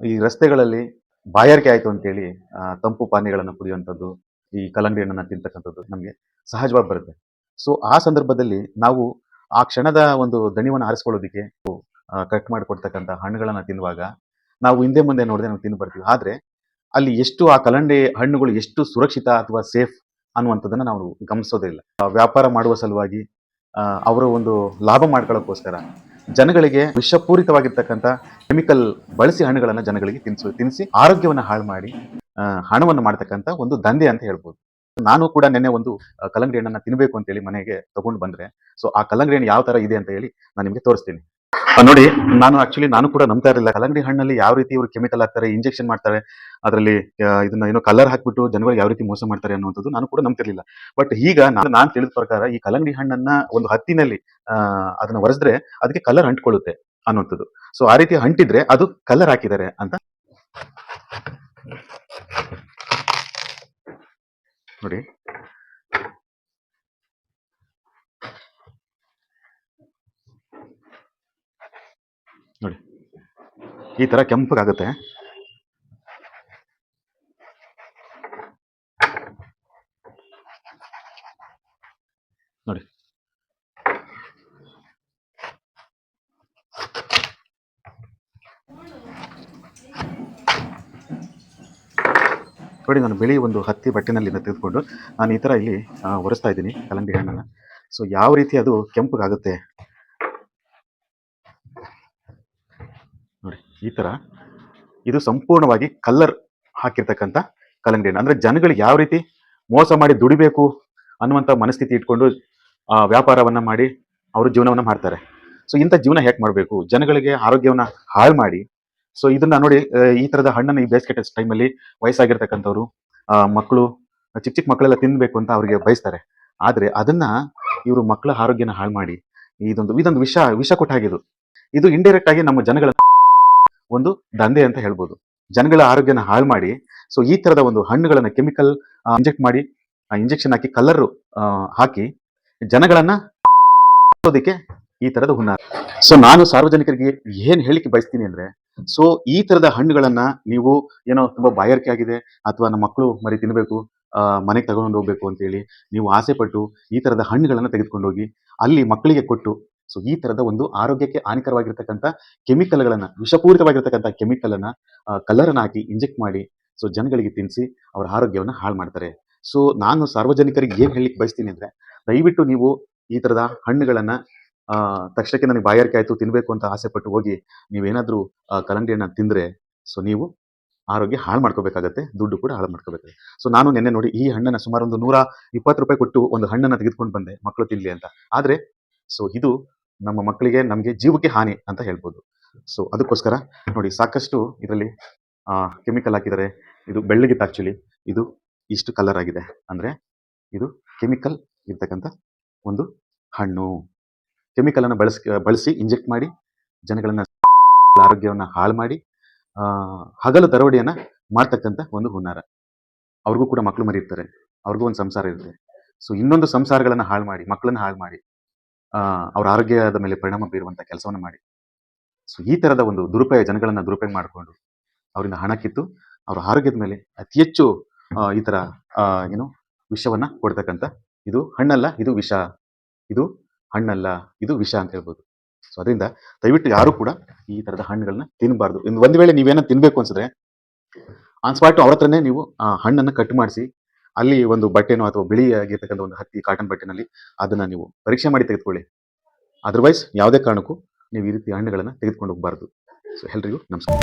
ಈ ರಸ್ತೆಗಳಲ್ಲಿ ಬಾಯಾರಿಕೆ ಆಯಿತು ಅಂತೇಳಿ ತಂಪು ಪಾನೀಯಗಳನ್ನು ಕುಡಿಯುವಂಥದ್ದು, ಈ ಕಲ್ಲಂಗಡಿ ಹಣ್ಣನ್ನು ತಿಂತಕ್ಕಂಥದ್ದು ನಮಗೆ ಸಹಜವಾಗಿ ಬರುತ್ತೆ. ಸೊ ಆ ಸಂದರ್ಭದಲ್ಲಿ ನಾವು ಆ ಕ್ಷಣದ ಒಂದು ದಣಿವನ್ನು ಆರಿಸ್ಕೊಳ್ಳೋದಕ್ಕೆ ಕಟ್ ಮಾಡಿಕೊಡ್ತಕ್ಕಂಥ ಹಣ್ಣುಗಳನ್ನು ತಿನ್ನುವಾಗ ನಾವು ಹಿಂದೆ ಮುಂದೆ ನೋಡದೆ ನಾವು ತಿಂದು ಬರ್ತೀವಿ. ಆದರೆ ಅಲ್ಲಿ ಎಷ್ಟು ಆ ಕಲ್ಲಂಗಡಿ ಹಣ್ಣುಗಳು ಎಷ್ಟು ಸುರಕ್ಷಿತ ಅಥವಾ ಸೇಫ್ ಅನ್ನುವಂಥದ್ದನ್ನು ನಾವು ಗಮನಿಸೋದಿಲ್ಲ. ವ್ಯಾಪಾರ ಮಾಡುವ ಸಲುವಾಗಿ ಅವರ ಒಂದು ಲಾಭ ಮಾಡ್ಕೊಳ್ಳೋಕ್ಕೋಸ್ಕರ ಜನಗಳಿಗೆ ವಿಷಪೂರಿತವಾಗಿರ್ತಕ್ಕಂಥ ಕೆಮಿಕಲ್ ಬಳಸಿ ಹಣ್ಣುಗಳನ್ನು ಜನಗಳಿಗೆ ತಿನ್ನಿಸಿ ಆರೋಗ್ಯವನ್ನು ಹಾಳು ಮಾಡಿ ಹಣವನ್ನು ಮಾಡ್ತಕ್ಕಂಥ ಒಂದು ದಂಧೆ ಅಂತ ಹೇಳ್ಬೋದು. ನಾನು ಕೂಡ ನಿನ್ನೆ ಒಂದು ಕಲ್ಲಂಗಡಿ ಹಣ್ಣನ್ನು ತಿನ್ನಬೇಕು ಅಂತೇಳಿ ಮನೆಗೆ ತಗೊಂಡು ಬಂದ್ರೆ, ಸೊ ಆ ಕಲ್ಲಂಗಡಿ ಹಣ್ಣು ಯಾವ ತರ ಇದೆ ಅಂತ ಹೇಳಿ ನಾನು ನಿಮಗೆ ತೋರಿಸ್ತೀನಿ. ನೋಡಿ, ನಾನು ಕೂಡ ನಂಬ್ತಾ ಇರಲಿಲ್ಲ ಕಲ್ಲಂಗಡಿ ಹಣ್ಣಲ್ಲಿ ಯಾವ ರೀತಿ ಇವರು ಕೆಮಿಕಲ್ ಹಾಕ್ತಾರೆ, ಇಂಜೆಕ್ಷನ್ ಮಾಡ್ತಾರೆ, ಅದರಲ್ಲಿ ಇದನ್ನ ಏನೋ ಕಲರ್ ಹಾಕ್ಬಿಟ್ಟು ಜನಗಳಿಗೆ ಯಾವ ರೀತಿ ಮೋಸ ಮಾಡ್ತಾರೆ ಅನ್ನುವಂಥದ್ದು ನಾನು ಕೂಡ ನಂಬ್ತಿರ್ಲಿಲ್ಲ. ಬಟ್ ಈಗ ನಾನು ತಿಳಿದ ಪ್ರಕಾರ ಈ ಕಲ್ಲಂಗಡಿ ಹಣ್ಣನ್ನ ಒಂದು ಹತ್ತಿನಲ್ಲಿ ಅದನ್ನ ಒರೆಸಿದ್ರೆ ಅದಕ್ಕೆ ಕಲರ್ ಅಂಟ್ಕೊಳ್ಳುತ್ತೆ ಅನ್ನುವಂಥದ್ದು. ಸೊ ಆ ರೀತಿ ಅಂಟಿದ್ರೆ ಅದು ಕಲರ್ ಹಾಕಿದ್ದಾರೆ ಅಂತ ನೋಡಿ. ನೋಡಿ, ಈ ತರ ಕೆಂಪಗಾಗುತ್ತೆ. ನೋಡಿ, ನೋಡಿ, ನಾನು ಬಿಳಿ ಒಂದು ಹತ್ತಿ ಬಟ್ಟೆನಲ್ಲಿ ತೆಗೆದುಕೊಂಡು ನಾನು ಈ ತರ ಇಲ್ಲಿ ಒರೆಸ್ತಾ ಇದ್ದೀನಿ ಕಲ್ಲಂಗಡಿ ಹಣ್ಣನ್ನ. ಸೊ ಯಾವ ರೀತಿ ಅದು ಕೆಂಪಗಾಗುತ್ತೆ ನೋಡಿ. ಈ ತರ ಇದು ಸಂಪೂರ್ಣವಾಗಿ ಕಲ್ಲರ್ ಹಾಕಿರ್ತಕ್ಕಂಥ ಕಲ್ಲಂಗಡಿ ಹಣ್ಣು. ಅಂದ್ರೆ ಜನಗಳಿಗೆ ಯಾವ ರೀತಿ ಮೋಸ ಮಾಡಿ ದುಡಿಬೇಕು ಅನ್ನುವಂಥ ಮನಸ್ಥಿತಿ ಇಟ್ಕೊಂಡು ವ್ಯಾಪಾರವನ್ನ ಮಾಡಿ ಅವರು ಜೀವನವನ್ನ ಮಾಡ್ತಾರೆ. ಸೊ ಇಂಥ ಜೀವನ ಹೇಗೆ ಮಾಡಬೇಕು, ಜನಗಳಿಗೆ ಆರೋಗ್ಯವನ್ನ ಹಾಳು ಮಾಡಿ. ಸೊ ಇದನ್ನ ನೋಡಿ, ಈ ತರದ ಹಣ್ಣನ್ನು ಈ ಬೇಸಿಗೆ ಟೈಮಲ್ಲಿ ವಯಸ್ಸಾಗಿರ್ತಕ್ಕಂಥವ್ರು ಮಕ್ಕಳು ಚಿಕ್ಕ ಚಿಕ್ಕ ಮಕ್ಕಳೆಲ್ಲ ತಿನ್ಬೇಕು ಅಂತ ಅವರಿಗೆ ಬಯಸ್ತಾರೆ. ಆದ್ರೆ ಅದನ್ನ ಇವರು ಮಕ್ಕಳ ಆರೋಗ್ಯನ ಹಾಳು ಮಾಡಿ ಇದೊಂದು ವಿಷ ಕೊಟ್ಟಾಗಿದ್ದು. ಇದು ಇಂಡೈರೆಕ್ಟ್ ಆಗಿ ನಮ್ಮ ಜನಗಳ ಒಂದು ದಂಧೆ ಅಂತ ಹೇಳ್ಬೋದು. ಜನಗಳ ಆರೋಗ್ಯನ ಹಾಳು ಮಾಡಿ, ಸೊ ಈ ತರದ ಒಂದು ಹಣ್ಣುಗಳನ್ನ ಕೆಮಿಕಲ್ ಇಂಜೆಕ್ಟ್ ಮಾಡಿ, ಇಂಜೆಕ್ಷನ್ ಹಾಕಿ ಕಲರ್ ಹಾಕಿ ಜನಗಳನ್ನ ಅದಕ್ಕೆ ಈ ತರದ ಹುನ್ನಾರ. ಸೊ ನಾನು ಸಾರ್ವಜನಿಕರಿಗೆ ಏನ್ ಹೇಳಿಕೆ ಬಯಸ್ತೀನಿ ಅಂದ್ರೆ, ಸೊ ಈ ತರದ ಹಣ್ಣುಗಳನ್ನ ನೀವು ಏನೋ ತುಂಬಾ ಬಾಯಾರಿಕೆ ಆಗಿದೆ ಅಥವಾ ನಮ್ಮ ಮಕ್ಕಳು ಮರಿ ತಿನ್ಬೇಕು, ಮನೆಗೆ ತಗೊಂಡು ಹೋಗ್ಬೇಕು ಅಂತೇಳಿ ನೀವು ಆಸೆ ಪಟ್ಟು ಈ ತರದ ಹಣ್ಣುಗಳನ್ನ ತೆಗೆದುಕೊಂಡು ಹೋಗಿ ಅಲ್ಲಿ ಮಕ್ಕಳಿಗೆ ಕೊಟ್ಟು, ಸೊ ಈ ತರದ ಒಂದು ಆರೋಗ್ಯಕ್ಕೆ ಹಾನಿಕರವಾಗಿರ್ತಕ್ಕಂಥ ಕೆಮಿಕಲ್ಗಳನ್ನ, ವಿಷಪೂರಿತವಾಗಿರ್ತಕ್ಕಂಥ ಕೆಮಿಕಲ್ ಅನ್ನ ಕಲರ್ ಅನ್ನ ಹಾಕಿ ಇಂಜೆಕ್ಟ್ ಮಾಡಿ ಸೊ ಜನಗಳಿಗೆ ತಿನ್ನಿಸಿ ಅವರ ಆರೋಗ್ಯವನ್ನ ಹಾಳು ಮಾಡ್ತಾರೆ. ಸೊ ನಾನು ಸಾರ್ವಜನಿಕರಿಗೆ ಏನ್ ಹೇಳಿಕ್ ಬಯಸ್ತೀನಿ ಅಂದ್ರೆ, ದಯವಿಟ್ಟು ನೀವು ಈ ತರದ ಹಣ್ಣುಗಳನ್ನ ತಕ್ಷಣಕ್ಕೆ ನನಗೆ ಬಾಯಾರಿಕೆ ಆಯ್ತು ತಿನ್ಬೇಕು ಅಂತ ಆಸೆ ಪಟ್ಟು ಹೋಗಿ ನೀವೇನಾದ್ರೂ ಕಲ್ಲಂಗಡಿ ಹಣ್ಣನ್ನ ತಿಂದ್ರೆ ಸೊ ನೀವು ಆರೋಗ್ಯ ಹಾಳು ಮಾಡ್ಕೋಬೇಕಾಗತ್ತೆ, ದುಡ್ಡು ಕೂಡ ಹಾಳು ಮಾಡ್ಕೋಬೇಕಾಗುತ್ತೆ. ಸೊ ನಾನು ನಿನ್ನೆ ನೋಡಿ ಈ ಹಣ್ಣನ್ನ ಸುಮಾರು ಒಂದು $120 ಕೊಟ್ಟು ಒಂದು ಹಣ್ಣನ್ನ ತೆಗೆದುಕೊಂಡು ಬಂದೆ ಮಕ್ಕಳು ತಿನ್ಲಿ ಅಂತ. ಆದ್ರೆ ಸೊ ಇದು ನಮ್ಮ ಮಕ್ಕಳಿಗೆ ನಮಗೆ ಜೀವಕ್ಕೆ ಹಾನಿ ಅಂತ ಹೇಳ್ಬೋದು. ಸೊ ಅದಕ್ಕೋಸ್ಕರ ನೋಡಿ, ಸಾಕಷ್ಟು ಇದರಲ್ಲಿ ಕೆಮಿಕಲ್ ಹಾಕಿದ್ದಾರೆ. ಇದು ಬೆಳ್ಳಗಿತ್ತು, ಆಕ್ಚುಲಿ ಇದು ಇಷ್ಟು ಕಲರ್ ಆಗಿದೆ ಅಂದ್ರೆ ಇದು ಕೆಮಿಕಲ್ ಇರ್ತಕ್ಕಂಥ ಒಂದು ಹಣ್ಣು. ಕೆಮಿಕಲ್ ಅನ್ನು ಬಳಸಿ ಇಂಜೆಕ್ಟ್ ಮಾಡಿ ಜನಗಳನ್ನ ಆರೋಗ್ಯವನ್ನ ಹಾಳು ಮಾಡಿ ಹಗಲು ದರೋಡೆಯನ್ನ ಮಾಡ್ತಕ್ಕಂಥ ಒಂದು ಹುನ್ನಾರ. ಅವ್ರಿಗೂ ಕೂಡ ಮಕ್ಕಳು ಮರಿ ಇರ್ತಾರೆ, ಅವ್ರಿಗೂ ಒಂದು ಸಂಸಾರ ಇರುತ್ತೆ. ಸೊ ಇನ್ನೊಂದು ಸಂಸಾರಗಳನ್ನ ಹಾಳು ಮಾಡಿ, ಮಕ್ಕಳನ್ನ ಹಾಳು ಮಾಡಿ ಅವ್ರ ಆರೋಗ್ಯದ ಮೇಲೆ ಪರಿಣಾಮ ಬೀರುವಂತ ಕೆಲಸವನ್ನ ಮಾಡಿ, ಸೊ ಈ ತರದ ಒಂದು ಜನಗಳನ್ನ ದುರುಪಯೋಗ ಮಾಡಿಕೊಂಡು ಅವರಿಂದ ಹಣ ಕಿತ್ತು ಅವರ ಆರೋಗ್ಯದ ಮೇಲೆ ಅತಿ ಹೆಚ್ಚು ಈ ತರ ವಿಷವನ್ನ ಕೊಡ್ತಕ್ಕಂಥ, ಇದು ಹಣ್ಣಲ್ಲ ಇದು ವಿಷ, ಇದು ಹಣ್ಣಲ್ಲ ಇದು ವಿಷ ಅಂತ ಹೇಳ್ಬೋದು. ಸೊ ಅದರಿಂದ ದಯವಿಟ್ಟು ಯಾರು ಕೂಡ ಈ ತರದ ಹಣ್ಣುಗಳನ್ನ ತಿನ್ನಬಾರ್ದು. ಒಂದು ವೇಳೆ ನೀವೇನೋ ತಿನ್ಬೇಕು ಅನ್ಸಿದ್ರೆ ಆನ್ ಸ್ಪಾಟ್ ಅವ್ರ ಹತ್ರನೇ ನೀವು ಹಣ್ಣನ್ನು ಕಟ್ ಮಾಡಿಸಿ ಅಲ್ಲಿ ಒಂದು ಬಟ್ಟೆನೋ ಅಥವಾ ಬಿಳಿಯಾಗಿರ್ತಕ್ಕಂಥ ಒಂದು ಹತ್ತಿ ಕಾಟನ್ ಬಟ್ಟೆನಲ್ಲಿ ಅದನ್ನ ನೀವು ಪರೀಕ್ಷೆ ಮಾಡಿ ತೆಗೆದುಕೊಳ್ಳಿ. ಅದರ್ವೈಸ್ ಯಾವುದೇ ಕಾರಣಕ್ಕೂ ನೀವು ಈ ರೀತಿ ಹಣ್ಣುಗಳನ್ನ ತೆಗೆದುಕೊಂಡು ಹೋಗಬಾರ್ದು. ಸೊ ಎಲ್ರಿಗೂ ನಮಸ್ಕಾರ.